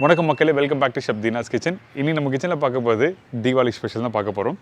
வணக்கம் மக்களே, welcome back to chef Deena's kitchen. இன்னைக்கு நம்ம கிச்சனில் பார்க்க போகிறது தீபாவளி ஸ்பெஷல் தான் பார்க்க போகிறோம்.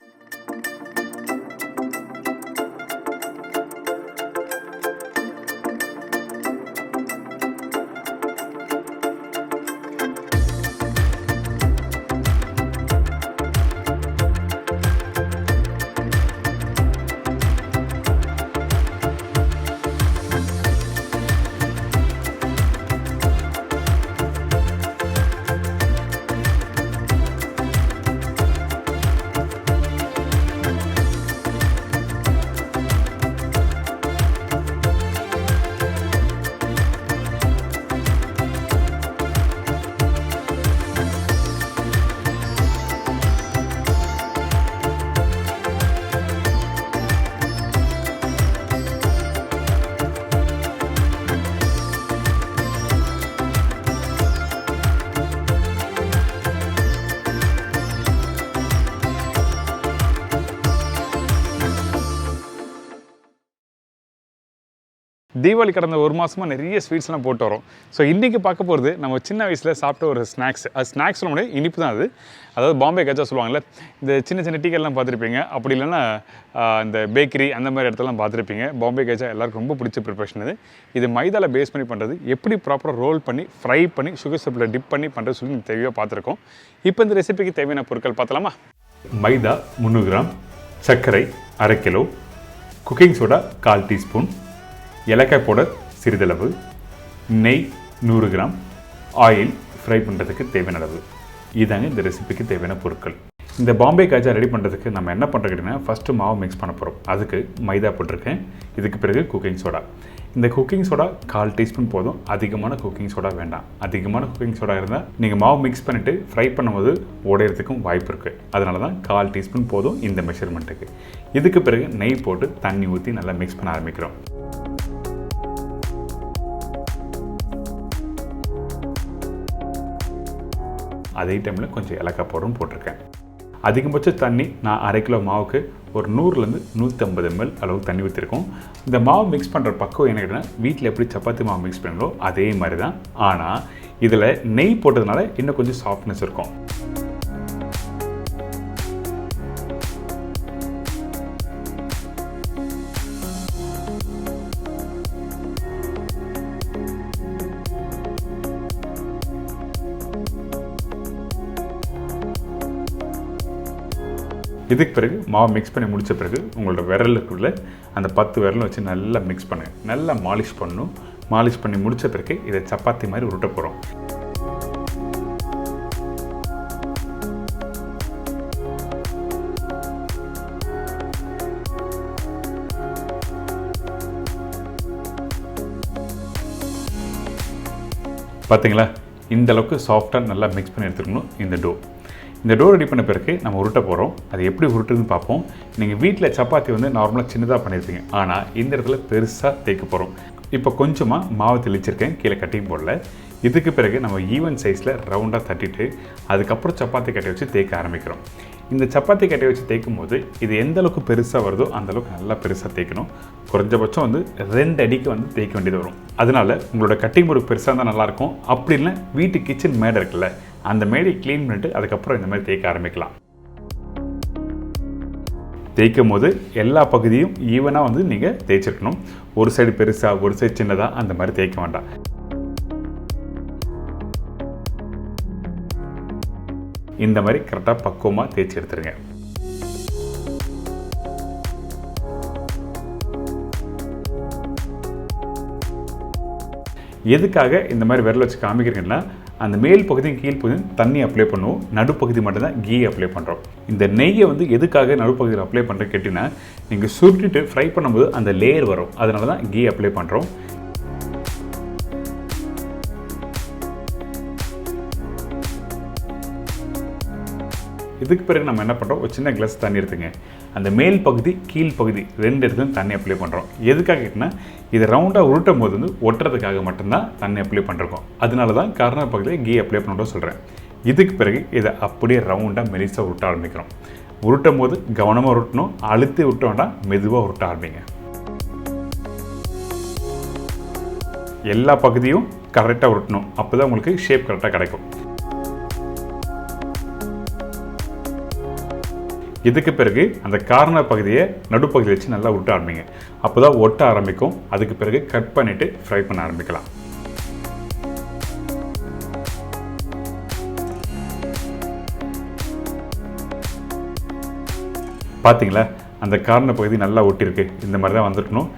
தீபாவளி கடந்த ஒரு மாதமாக நிறைய ஸ்வீட்ஸ்லாம் போட்டு வரோம். ஸோ இன்றைக்கி பார்க்க போகிறது நம்ம சின்ன வயசில் சாப்பிட்ட ஒரு ஸ்நாக்ஸ். அது ஸ்நாக்ஸில் முடியாது, இனிப்பு தான் அது. அதாவது பாம்பே கஜா சொல்லுவாங்கள்ல, இந்த சின்ன சின்ன டீக்கெல்லாம் பார்த்துருப்பீங்க. அப்படி இல்லைன்னா இந்த பேக்கரி அந்த மாதிரி இடத்துலாம் பார்த்துருப்பீங்க. பாம்பே கஜா எல்லாருக்கும் ரொம்ப பிடிச்ச ப்ரிப்பரேஷன் இது. இது மைதாவில் பேஸ் பண்ணி பண்ணுறது, எப்படி ப்ராப்பராக ரோல் பண்ணி ஃப்ரை பண்ணி சுகர் சிரப்பில் டிப் பண்ணி பண்ணுறது சொல்லி தெளிவாக பார்த்துருக்கோம். இப்போ இந்த ரெசிபிக்கு தேவையான பொருட்கள் பார்த்தலாமா? மைதா 300 கிராம், சர்க்கரை அரை கிலோ, குக்கிங் சோடா 1/4 டீஸ்பூன், ஏலக்காய் பவுடர் சிறிதளவு, நெய் 100 கிராம், ஆயில் ஃப்ரை பண்ணுறதுக்கு தேவையான அளவு. இதாங்க இந்த ரெசிபிக்கு தேவையான பொருட்கள். இந்த பாம்பே காஜா ரெடி பண்ணுறதுக்கு நம்ம என்ன பண்ணுறோம் கேட்டிங்கன்னா, ஃபஸ்ட்டு மாவு மிக்ஸ் பண்ண போகிறோம். அதுக்கு மைதா போட்டிருக்கேன். இதுக்கு பிறகு குக்கிங் சோடா. இந்த குக்கிங் சோடா 1/4 டீஸ்பூன் போதும். அதிகமான குக்கிங் சோடா வேண்டாம். அதிகமான குக்கிங் சோடா இருந்தால் நீங்கள் மாவு மிக்ஸ் பண்ணிவிட்டு ஃப்ரை பண்ணும்போது உடையிறதுக்கும் வாய்ப்பு இருக்குது. அதனால தான் 1/4 டீஸ்பூன் போதும் இந்த மெஷர்மெண்ட்டுக்கு. இதுக்கு பிறகு நெய் போட்டு தண்ணி ஊற்றி நல்லா மிக்ஸ் பண்ண ஆரம்பிக்கிறோம். அதே டைமில் கொஞ்சம் ஏலக்காய் பவுடரும் போட்டிருக்கேன். அதிகபட்ச தண்ணி நான் அரை கிலோ மாவுக்கு ஒரு 100லேருந்து 150 ml அளவு தண்ணி ஊற்றிருக்கோம். இந்த மாவு மிக்ஸ் பண்ணுற பக்குவம் என்ன கேட்டால், வீட்டில் எப்படி சப்பாத்தி மாவு மிக்ஸ் பண்ணுங்களோ அதே மாதிரி தான். ஆனால் இதில் நெய் போட்டதுனால இன்னும் கொஞ்சம் சாஃப்ட்னஸ் இருக்கும். இதுக்கு பிறகு மாவு மிக்ஸ் பண்ணி முடித்த பிறகு உங்களோட விரலுக்குள்ளே அந்த 10 விரலும் வச்சு நல்லா மிக்ஸ் பண்ணுங்கள். நல்லா மாலிஷ் பண்ணணும். மாலிஷ் பண்ணி முடித்த பிறகு இதை சப்பாத்தி மாதிரி உருட்ட போகிறோம். பார்த்தீங்களா, இந்த அளவுக்கு சாஃப்டாக நல்லா மிக்ஸ் பண்ணி எடுத்துக்கணும் இந்த டோ ரெடி பண்ண பிறகு நம்ம உருட்ட போகிறோம். அது எப்படி உருட்டுதுன்னு பார்ப்போம். நீங்கள் வீட்டில் சப்பாத்தி நார்மலாக சின்னதாக பண்ணியிருப்பீங்க. ஆனால் இந்த இடத்துல பெருசாக தேய்க்க போகிறோம். இப்போ கொஞ்சமாக மாவு தெளிச்சிருக்கேன், கீழே கட்டிங் போடல. இதுக்கு பிறகு நம்ம ஈவன் சைஸில் ரவுண்டாக தட்டிட்டு அதுக்கப்புறம் சப்பாத்தி கட்டை வச்சு தேய்க்க ஆரம்பிக்கிறோம். இந்த சப்பாத்தி கட்டையை வச்சு தேய்க்கும் போது இது எந்த அளவுக்கு பெருசாக வருதோ அந்த அளவுக்கு நல்லா பெருசாக தேய்க்கணும். குறைஞ்சபட்சம் 2 அடிக்கு தேய்க்க வேண்டியது வரும். அதனால் உங்களோட கட்டிங் போர்டு பெருசாக இருந்தால் நல்லாயிருக்கும். அப்படி இல்லை வீட்டு கிச்சன் மேடை இருக்குல்ல, அந்த மேடையை க்ளீன் பண்ணிட்டு அதுக்கப்புறம் இந்த மாதிரி தேய்க்க ஆரம்பிக்கலாம். தேய்க்கும் போது எல்லா பகுதியும் ஈவனாக நீங்கள் தேய்ச்சிருக்கணும். ஒரு சைடு பெருசாக ஒரு சைடு சின்னதாக அந்த மாதிரி தேய்க்க வேண்டாம். இந்த மாதிரி கரெக்டாக பக்குவமாக தேய்ச்சி எடுத்துருங்க. எதுக்காக இந்த மாதிரி விரல் வச்சு காமிக்கிறீங்கன்னா, அந்த மேல் பகுதியும் கீழ் பகுதியும் தண்ணி அப்ளை பண்ணுவோம். நடுப்பகுதி மட்டும்தான் கீ அப்ளை பண்ணுறோம். இந்த நெய்யை எதுக்காக நடுப்பகுதியில் அப்ளை பண்ணுறேன் கேட்டிங்கன்னா, நீங்கள் சுருட்டிட்டு ஃப்ரை பண்ணும்போது அந்த லேயர் வரும். அதனால தான் கீ அப்ளை பண்ணுறோம். இதுக்கு பிறகு நம்ம என்ன பண்ணுறோம், ஒரு சின்ன கிளாஸ் தண்ணி எடுத்துங்க. அந்த மேல் பகுதி கீழ் பகுதி 2 இடத்துலையும் தண்ணி அப்ளை பண்ணுறோம். எதுக்காக கேட்டிங்கன்னா, இதை ரவுண்டாக உருட்டும் போது ஒட்டுறதுக்காக மட்டும்தான் தண்ணி அப்ளை பண்ணுறோம். அதனால தான் கார்னர் பகுதியில் கீ அப்ளை பண்ணுறோம் சொல்கிறேன். இதுக்கு பிறகு இதை அப்படியே ரவுண்டாக மெலிசாக உருட்ட ஆரம்பிக்கிறோம். உருட்டும் போது கவனமாக உருட்டணும். அழுத்தி உருட்ட வேண்டாம், மெதுவாக உருட்ட ஆரம்பிங்க. எல்லா பகுதியும் கரெக்டாக உருட்டணும். அப்போ தான் உங்களுக்கு ஷேப் கரெக்டாக கிடைக்கும். இதுக்கு பிறகு அந்த கார்னர் பகுதியை நடுப்பகுதியை வச்சு நல்லா உருட்ட ஆரம்பிங்க. அப்போ தான் ஒட்ட ஆரம்பிக்கும். அதுக்கு பிறகு கட் பண்ணிவிட்டு ஃப்ரை பண்ண ஆரம்பிக்கலாம். பார்த்தீங்களா, அந்த கார்னர் பகுதி நல்லா ஒட்டியிருக்கு. இந்த மாதிரி தான் வந்துருக்கணும்.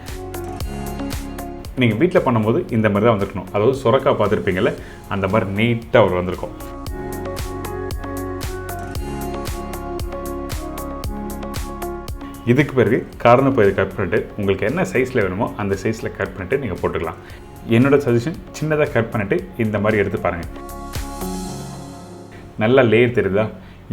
நீங்கள் வீட்டில் பண்ணும்போது இந்த மாதிரி தான் வந்துருக்கணும். அதாவது சுரக்காய் பார்த்துருப்பீங்கள்ல, அந்த மாதிரி நீட்டாக ஒரு வந்திருக்கும். இதுக்கு பிறகு கார்னர் பகுதி கட் பண்ணிட்டு உங்களுக்கு என்ன சைஸில் வேணுமோ அந்த சைஸில் கட் பண்ணிவிட்டு நீங்கள் போட்டுக்கலாம். என்னோடய சஜஷன் சின்னதாக கட் பண்ணிவிட்டு இந்த மாதிரி எடுத்து பாருங்கள். நல்லா லேயர் தெரியுதா?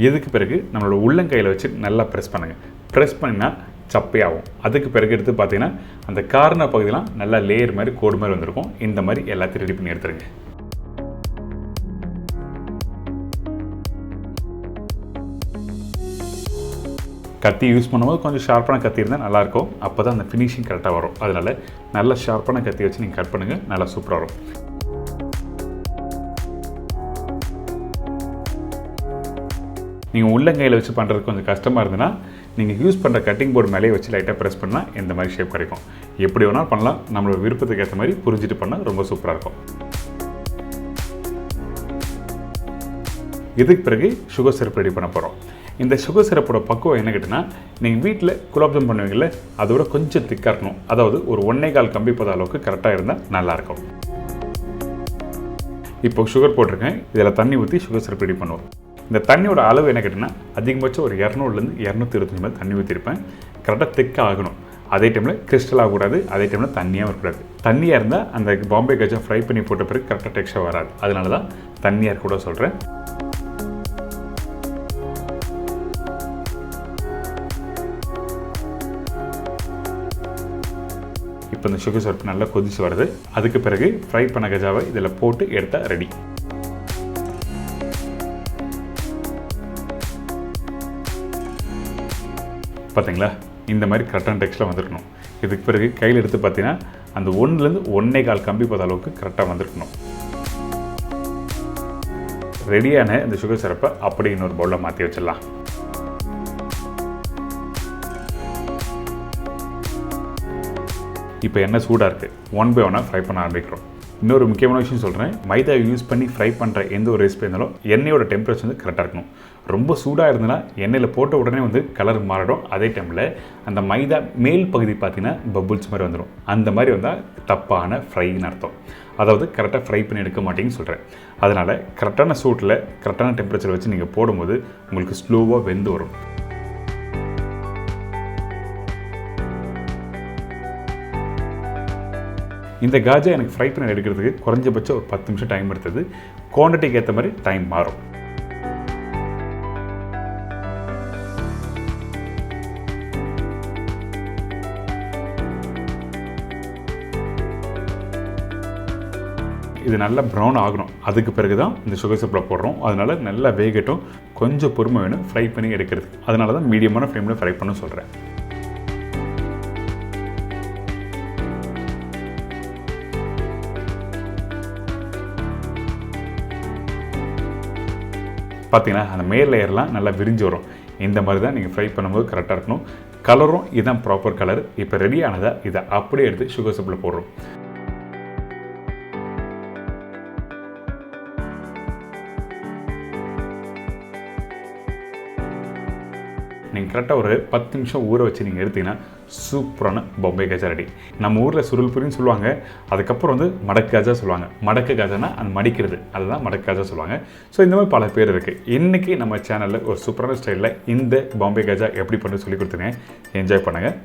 இதுக்கு பிறகு நம்மளோட உள்ளங்கையில் வச்சு நல்லா ப்ரெஸ் பண்ணுங்கள். ப்ரெஸ் பண்ணினா சப்பையாகும். அதுக்கு பிறகு எடுத்து பார்த்தீங்கன்னா அந்த கார்னர் பகுதியெலாம் நல்லா லேயர் மாதிரி கோடு மாதிரி வந்திருக்கும். இந்த மாதிரி எல்லாத்தையும் ரெடி பண்ணி எடுத்துருங்க. கத்தி யூஸ் பண்ணும்போது கொஞ்சம் ஷார்ப்பான கத்தி இருந்தால் நல்லாயிருக்கும். அப்போ தான் அந்த ஃபினிஷிங் கரெக்டாக வரும். அதனால் நல்லா ஷார்ப்பான கத்தி வச்சு நீங்கள் கட் பண்ணுங்கள். நல்லா சூப்பராக வரும். நீங்கள் உள்ளங்கையில் வச்சு பண்ணுறதுக்கு கொஞ்சம் கஷ்டமாக இருந்ததுன்னா நீங்கள் யூஸ் பண்ணுற கட்டிங் போர்டு மேலேயே வச்சு லைட்டாக ப்ரெஸ் பண்ணால் இந்த மாதிரி ஷேப் கிடைக்கும். எப்படி வேணால் பண்ணலாம். நம்மளோட விருப்பத்துக்கு ஏற்ற மாதிரி புரிஞ்சுட்டு பண்ணால் ரொம்ப சூப்பராக இருக்கும். இதுக்கு பிறகு சுகர் சிரப் ரெடி பண்ண போகிறோம். இந்த சுகர் சிரப்போட பக்குவம் என்ன கேட்டிங்கன்னா, நீங்கள் வீட்டில் குலாப்ஜாம் பண்ணுவீங்கள, அதோட கொஞ்சம் திக்காக இருக்கணும். அதாவது ஒரு 1.25 கம்பி பத அளவுக்கு கரெக்டாக இருந்தால் நல்லாயிருக்கும். இப்போ சுகர் போட்டிருக்கேன். இதில் தண்ணி ஊற்றி சுகர் சிரப் ரெடி பண்ணுவோம். இந்த தண்ணியோட அளவு என்ன கேட்டிங்கன்னா, அதிகபட்சம் ஒரு 200லேருந்து 225 ml தண்ணி ஊற்றிருப்பேன். கரெக்டாக திக்காக ஆகணும். அதே டைமில் கிறிஸ்டல் ஆகக்கூடாது. அதே டைமில் தண்ணியாக இருக்கக்கூடாது. தண்ணியாக இருந்தால் அந்த பாம்பே கஜா ஃப்ரை பண்ணி போட்ட பிறகு கரெக்டாக டெக்ஸ்சர் வராது. அதனால தான் தண்ணியாக இருக்க கூட சொல்கிறேன். இப்போ இந்த சுகர் சிரப் நல்லா கொதிச்சு வருது. அதுக்கு பிறகு ஃப்ரை பண்ண கஜாவை இதில் போட்டு எடுத்தால் ரெடி. பார்த்தீங்களா, இந்த மாதிரி கரெக்டான டெக்ஸ்டில் வந்துருக்கணும். இதுக்கு பிறகு கையில் எடுத்து பார்த்தீங்கன்னா அந்த 1லேருந்து 1.25 கம்பி பத அளவுக்கு கரெக்டாக வந்துருக்கணும். ரெடியான இந்த சுகர் சிரப்பை அப்படி இன்னொரு பவுலில் மாற்றி வச்சிடலாம். இப்போ எண்ணெய் சூடாக இருக்குது. 1 by 1 ஃப்ரை பண்ண ஆரம்பிக்கிறோம். இன்னொரு முக்கியமான விஷயம் சொல்கிறேன். மைதா யூஸ் பண்ணி ஃப்ரை பண்ணுற எந்த ஒரு ரெசிபி இருந்தாலும் எண்ணெயோட டெம்பரேச்சர் வந்து கரெக்டாக இருக்கணும். ரொம்ப சூடாக இருந்ததுன்னா எண்ணெயில் போட்ட உடனே வந்து கலர் மாறிடும். அதே டைமில் அந்த மைதா மேல் பகுதி பார்த்தீங்கன்னா பபுள்ஸ் மாதிரி வந்துடும். அந்த மாதிரி வந்தால் தப்பான ஃப்ரைன்னு அர்த்தம். அதாவது கரெக்டாக ஃப்ரை பண்ணி எடுக்க மாட்டேங்கன்னு சொல்கிறேன். அதனால் கரெக்டான சூட்டில் கரெக்டான டெம்பரேச்சர் வச்சு நீங்கள் போடும்போது உங்களுக்கு ஸ்லோவாக வெந்து வரும். இந்த காஜா எனக்கு ஃப்ரை பண்ணி எடுக்கிறதுக்கு குறைஞ்சபட்சம் ஒரு 10 நிமிஷம் டைம் எடுத்தது. குவான்டிட்டிக்கு ஏற்ற மாதிரி டைம் மாறும். இது நல்லா ப்ரௌன் ஆகணும். அதுக்கு பிறகு தான் இந்த சுகர் சிரப்பில் போடுறோம். அதனால் நல்லா வேகட்டும். கொஞ்சம் பொறுமை வேணும் ஃப்ரை பண்ணி எடுக்கிறது. அதனால தான் மீடியமான ஃப்ளேமில் ஃப்ரை பண்ண சொல்கிறேன். பார்த்தீங்கன்னா அந்த மேல் லேயர்லாம் நல்லா விரிஞ்சு வரும். இந்த மாதிரி தான் நீங்கள் ஃப்ரை பண்ணும்போது கரெக்டாக இருக்கணும். கலரும் இதுதான் ப்ராப்பர் கலர். இப்போ ரெடி ஆனதை இதை அப்படியே எடுத்து சுகர் சிரப்பில் போடுறோம். நீங்கள் கரெக்டாக ஒரு 10 நிமிஷம் ஊற வச்சு நீங்கள் எடுத்தீங்கன்னா சூப்பரான பாம்பே கஜா ரெடி. நம்ம ஊரில் சுருள் புரின்னு சொல்லுவாங்க. அதுக்கப்புறம் வந்து மடக்கு கஜா சொல்லுவாங்க. மடக்கு கஜானா அது மடிக்கிறது, அதுதான் மடக்கு கஜா சொல்லுவாங்க. ஸோ இந்த மாதிரி பல பேர் இருக்குது. இன்றைக்கி நம்ம சேனலில் ஒரு சூப்பரான ஸ்டைலில் இந்த பாம்பே கஜா எப்படி பண்ணி சொல்லி கொடுத்துங்க. என்ஜாய் பண்ணுங்கள்.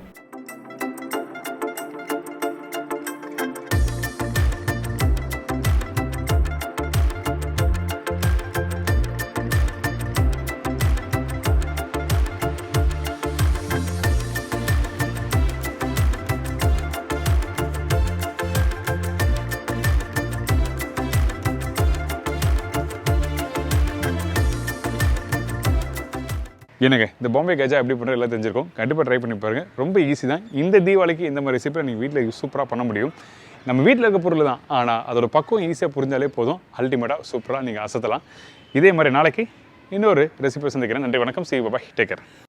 என்னங்க இந்த பாம்பே கஜா எப்படி பண்ணுறது எல்லாம் தெரிஞ்சிருக்கும். கண்டிப்பாக ட்ரை பண்ணி பாருங்கள். ரொம்ப ஈஸி தான். இந்த தீபாவளிக்கு இந்த மாதிரி ரெசிபியை நீங்கள் வீட்டில் சூப்பராக பண்ண முடியும். நம்ம வீட்டில் இருக்க பொருள் தான், ஆனால் அதோட பக்குவம் ஈஸியாக புரிஞ்சாலே போதும். அல்டிமேட்டாக சூப்பராக நீங்கள் அசத்தலாம். இதே மாதிரி நாளைக்கு இன்னொரு ரெசிபியை சந்திக்கிறேன். நன்றி, வணக்கம். See you, bye, take care.